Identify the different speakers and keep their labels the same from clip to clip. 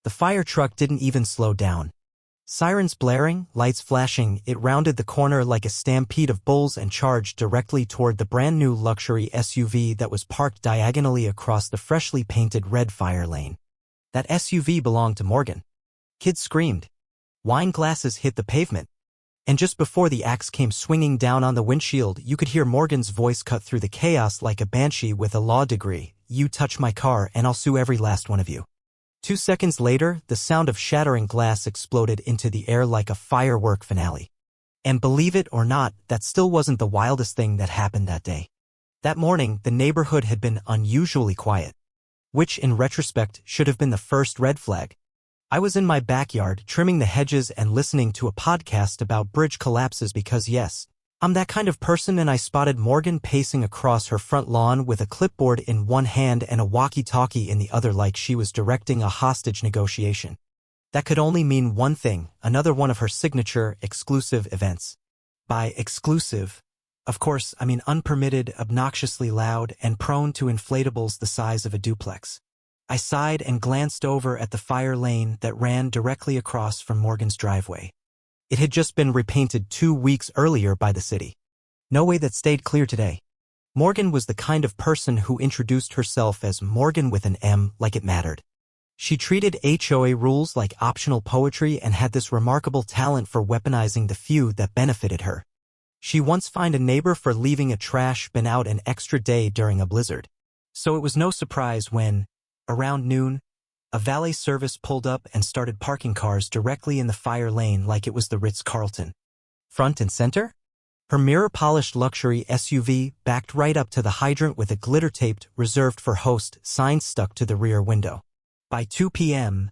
Speaker 1: The fire truck didn't even slow down. Sirens blaring, lights flashing, it rounded the corner like a stampede of bulls and charged directly toward the brand-new luxury SUV that was parked diagonally across the freshly painted red fire lane. That SUV belonged to Morgan. Kids screamed. Wine glasses hit the pavement. And just before the axe came swinging down on the windshield, you could hear Morgan's voice cut through the chaos like a banshee with a law degree. "You touch my car and I'll sue every last one of you." 2 seconds later, the sound of shattering glass exploded into the air like a firework finale. And believe it or not, that still wasn't the wildest thing that happened that day. That morning, the neighborhood had been unusually quiet, which in retrospect should have been the first red flag. I was in my backyard trimming the hedges and listening to a podcast about bridge collapses because yes, I'm that kind of person, and I spotted Morgan pacing across her front lawn with a clipboard in one hand and a walkie-talkie in the other like she was directing a hostage negotiation. That could only mean one thing, another one of her signature exclusive events. By exclusive, of course, I mean unpermitted, obnoxiously loud, and prone to inflatables the size of a duplex. I sighed and glanced over at the fire lane that ran directly across from Morgan's driveway. It had just been repainted 2 weeks earlier by the city. No way that stayed clear today. Morgan was the kind of person who introduced herself as Morgan with an M like it mattered. She treated HOA rules like optional poetry and had this remarkable talent for weaponizing the few that benefited her. She once fined a neighbor for leaving a trash bin out an extra day during a blizzard. So it was no surprise when, around noon, a valet service pulled up and started parking cars directly in the fire lane like it was the Ritz-Carlton. Front and center? Her mirror-polished luxury SUV backed right up to the hydrant with a glitter-taped "Reserved for Host" sign stuck to the rear window. By 2 p.m.,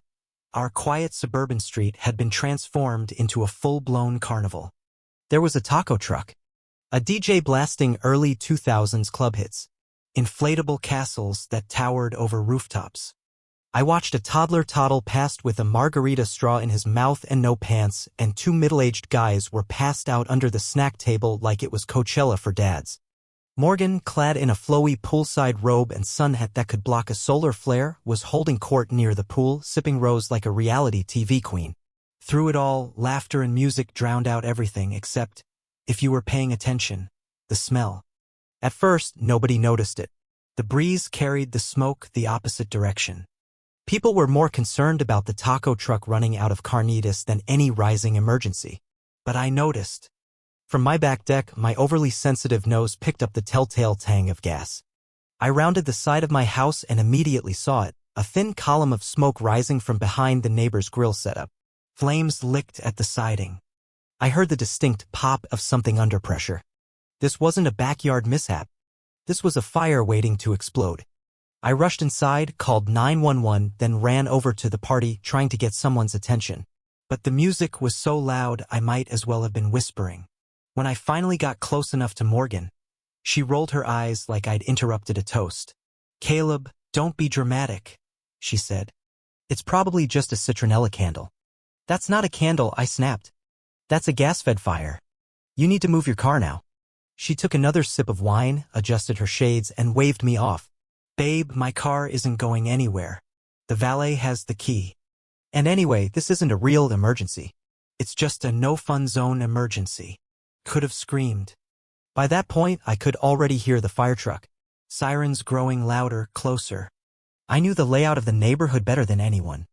Speaker 1: our quiet suburban street had been transformed into a full-blown carnival. There was a taco truck, a DJ blasting early 2000s club hits, inflatable castles that towered over rooftops. I watched a toddler toddle past with a margarita straw in his mouth and no pants, and 2 middle-aged guys were passed out under the snack table like it was Coachella for dads. Morgan, clad in a flowy poolside robe and sun hat that could block a solar flare, was holding court near the pool, sipping rose like a reality TV queen. Through it all, laughter and music drowned out everything except, if you were paying attention, the smell. At first, nobody noticed it. The breeze carried the smoke the opposite direction. People were more concerned about the taco truck running out of carnitas than any rising emergency. But I noticed. From my back deck, my overly sensitive nose picked up the telltale tang of gas. I rounded the side of my house and immediately saw it, a thin column of smoke rising from behind the neighbor's grill setup. Flames licked at the siding. I heard the distinct pop of something under pressure. This wasn't a backyard mishap. This was a fire waiting to explode. I rushed inside, called 911, then ran over to the party, trying to get someone's attention. But the music was so loud I might as well have been whispering. When I finally got close enough to Morgan, she rolled her eyes like I'd interrupted a toast. "Caleb, don't be dramatic," she said. "It's probably just a citronella candle." "That's not a candle," I snapped. "That's a gas-fed fire. You need to move your car now." She took another sip of wine, adjusted her shades, and waved me off. "Babe, my car isn't going anywhere. The valet has the key. And anyway, this isn't a real emergency. It's just a no-fun zone emergency." Could have screamed. By that point, I could already hear the fire truck. Sirens growing louder, closer. I knew the layout of the neighborhood better than anyone.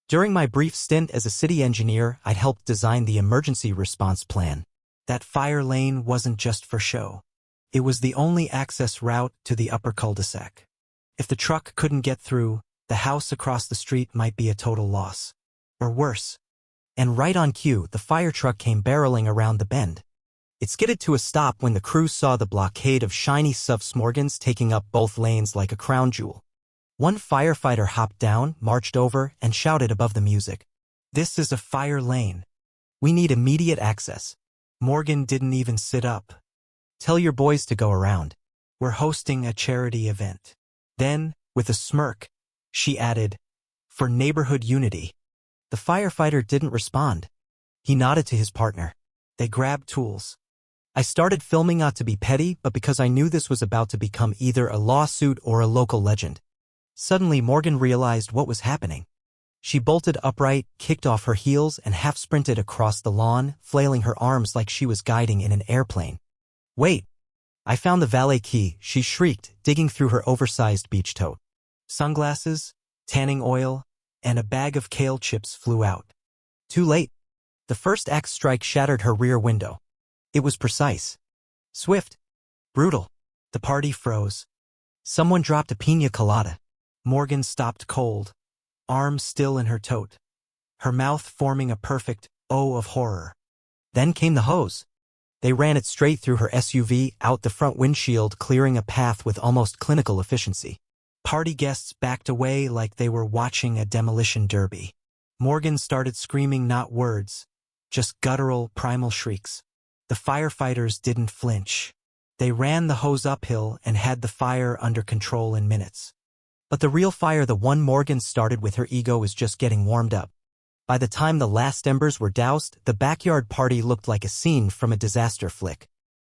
Speaker 1: During my brief stint as a city engineer, I'd helped design the emergency response plan. That fire lane wasn't just for show. It was the only access route to the upper cul-de-sac. If the truck couldn't get through, the house across the street might be a total loss. Or worse. And right on cue, the fire truck came barreling around the bend. It skidded to a stop when the crew saw the blockade of shiny Morgans taking up both lanes like a crown jewel. One firefighter hopped down, marched over, and shouted above the music, "This is a fire lane. We need immediate access." Morgan didn't even sit up. "Tell your boys to go around. We're hosting a charity event." Then, with a smirk, she added, "For neighborhood unity." The firefighter didn't respond. He nodded to his partner. They grabbed tools. I started filming, not to be petty, but because I knew this was about to become either a lawsuit or a local legend. Suddenly Morgan realized what was happening. She bolted upright, kicked off her heels, and half-sprinted across the lawn, flailing her arms like she was guiding in an airplane. "Wait! I found the valet key," she shrieked, digging through her oversized beach tote. Sunglasses, tanning oil, and a bag of kale chips flew out. Too late. The first axe strike shattered her rear window. It was precise. Swift. Brutal. The party froze. Someone dropped a piña colada. Morgan stopped cold, arms still in her tote, her mouth forming a perfect O of horror. Then came the hose. They ran it straight through her SUV, out the front windshield, clearing a path with almost clinical efficiency. Party guests backed away like they were watching a demolition derby. Morgan started screaming not words, just guttural, primal shrieks. The firefighters didn't flinch. They ran the hose uphill and had the fire under control in minutes. But the real fire, the one Morgan started with her ego, was just getting warmed up. By the time the last embers were doused, the backyard party looked like a scene from a disaster flick.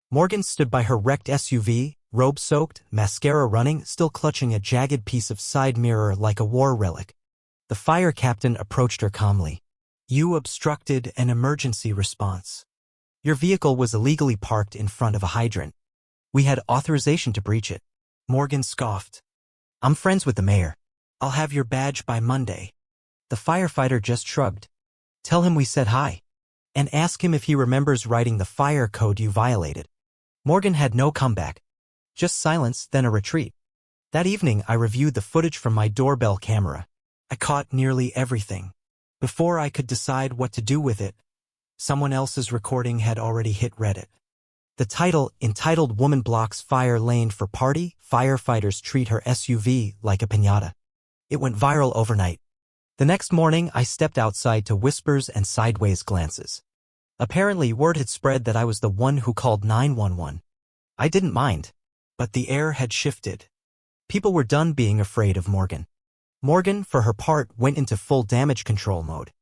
Speaker 1: Morgan stood by her wrecked SUV, robe-soaked, mascara running, still clutching a jagged piece of side mirror like a war relic. The fire captain approached her calmly. "You obstructed an emergency response. Your vehicle was illegally parked in front of a hydrant. We had authorization to breach it." Morgan scoffed. "I'm friends with the mayor. I'll have your badge by Monday." The firefighter just shrugged. "Tell him we said hi. And ask him if he remembers writing the fire code you violated." Morgan had no comeback. Just silence, then a retreat. That evening I reviewed the footage from my doorbell camera. I caught nearly everything. Before I could decide what to do with it, someone else's recording had already hit Reddit. The title, entitled "Woman Blocks Fire Lane for Party, Firefighters Treat Her SUV Like a Piñata." It went viral overnight. The next morning, I stepped outside to whispers and sideways glances. Apparently, word had spread that I was the one who called 911. I didn't mind. But the air had shifted. People were done being afraid of Morgan. Morgan, for her part, went into full damage control mode.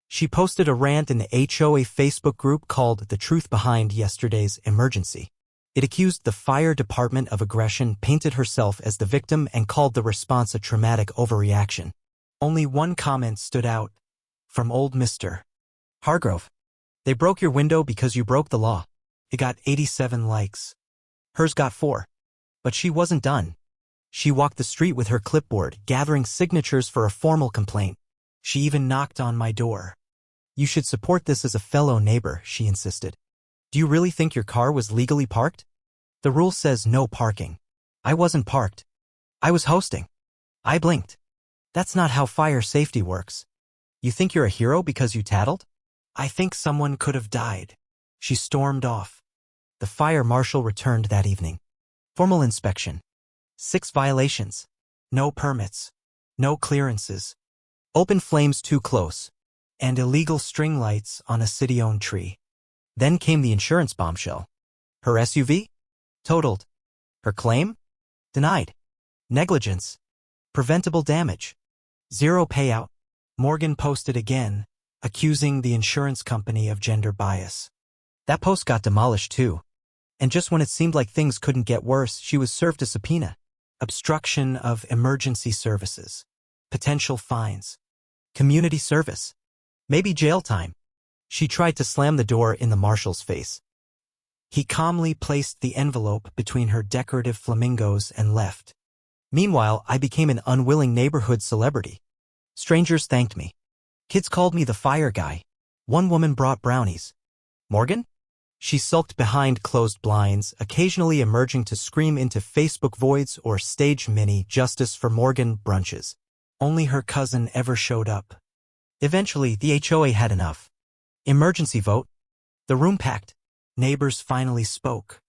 Speaker 1: She posted a rant in the HOA Facebook group called "The Truth Behind Yesterday's Emergency." It accused the fire department of aggression, painted herself as the victim, and called the response a traumatic overreaction. Only one comment stood out. From old Mr. Hargrove. "They broke your window because you broke the law." It got 87 likes. Hers got 4. But she wasn't done. She walked the street with her clipboard, gathering signatures for a formal complaint. She even knocked on my door. "You should support this as a fellow neighbor," she insisted. "Do you really think your car was legally parked? The rule says no parking." I wasn't parked. I was hosting. I blinked. That's not how fire safety works. You think you're a hero because you tattled? I think someone could have died. She stormed off. The fire marshal returned that evening. Formal inspection. 6 violations. No permits. No clearances. Open flames too close. And illegal string lights on a city-owned tree. Then came the insurance bombshell. Her SUV? Totaled. Her claim? Denied. Negligence. Preventable damage. 0 payout. Morgan posted again, accusing the insurance company of gender bias. That post got demolished too. And just when it seemed like things couldn't get worse, she was served a subpoena. Obstruction of emergency services. Potential fines. Community service. Maybe jail time. She tried to slam the door in the marshal's face. He calmly placed the envelope between her decorative flamingos and left. Meanwhile, I became an unwilling neighborhood celebrity. Strangers thanked me. Kids called me the fire guy. One woman brought brownies. Morgan? She sulked behind closed blinds, occasionally emerging to scream into Facebook voids or stage mini "Justice for Morgan" brunches. Only her cousin ever showed up. Eventually, the HOA had enough. Emergency vote. The room packed. Neighbors finally spoke.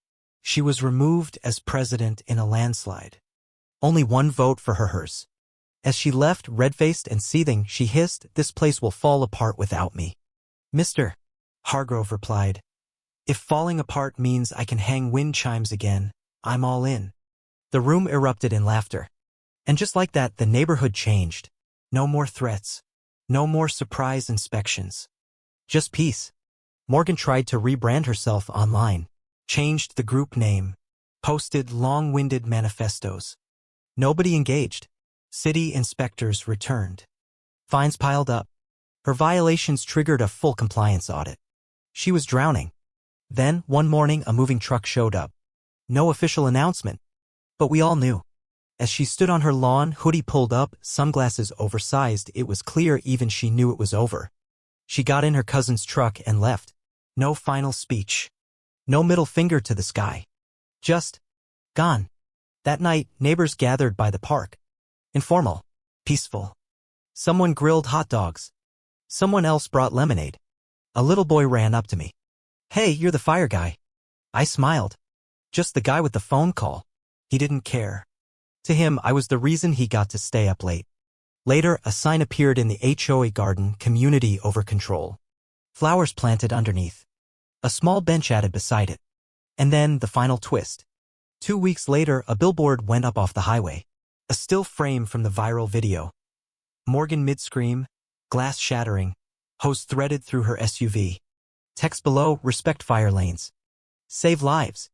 Speaker 1: She was removed as president in a landslide. Only one vote for hers. As she left, red-faced and seething, she hissed, "This place will fall apart without me." "Mr. Hargrove replied, "If falling apart means I can hang wind chimes again, I'm all in." The room erupted in laughter. And just like that, the neighborhood changed. No more threats. No more surprise inspections. Just peace. Morgan tried to rebrand herself online. Changed the group name. Posted long-winded manifestos. Nobody engaged. City inspectors returned. Fines piled up. Her violations triggered a full compliance audit. She was drowning. Then, one morning, a moving truck showed up. No official announcement. But we all knew. As she stood on her lawn, hoodie pulled up, sunglasses oversized, it was clear even she knew it was over. She got in her cousin's truck and left. No final speech. No middle finger to the sky. Just gone. That night, neighbors gathered by the park. Informal. Peaceful. Someone grilled hot dogs. Someone else brought lemonade. A little boy ran up to me. "Hey, you're the fire guy." I smiled. Just the guy with the phone call. He didn't care. To him, I was the reason he got to stay up late. Later, a sign appeared in the HOA garden, community over control. Flowers planted underneath. A small bench added beside it. And then, the final twist. 2 weeks later, a billboard went up off the highway. A still frame from the viral video. Morgan mid-scream, glass shattering, hose threaded through her SUV. Text below, respect fire lanes. Save lives.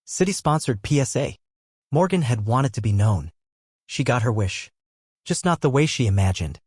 Speaker 1: City-sponsored PSA. Morgan had wanted to be known. She got her wish. Just not the way she imagined.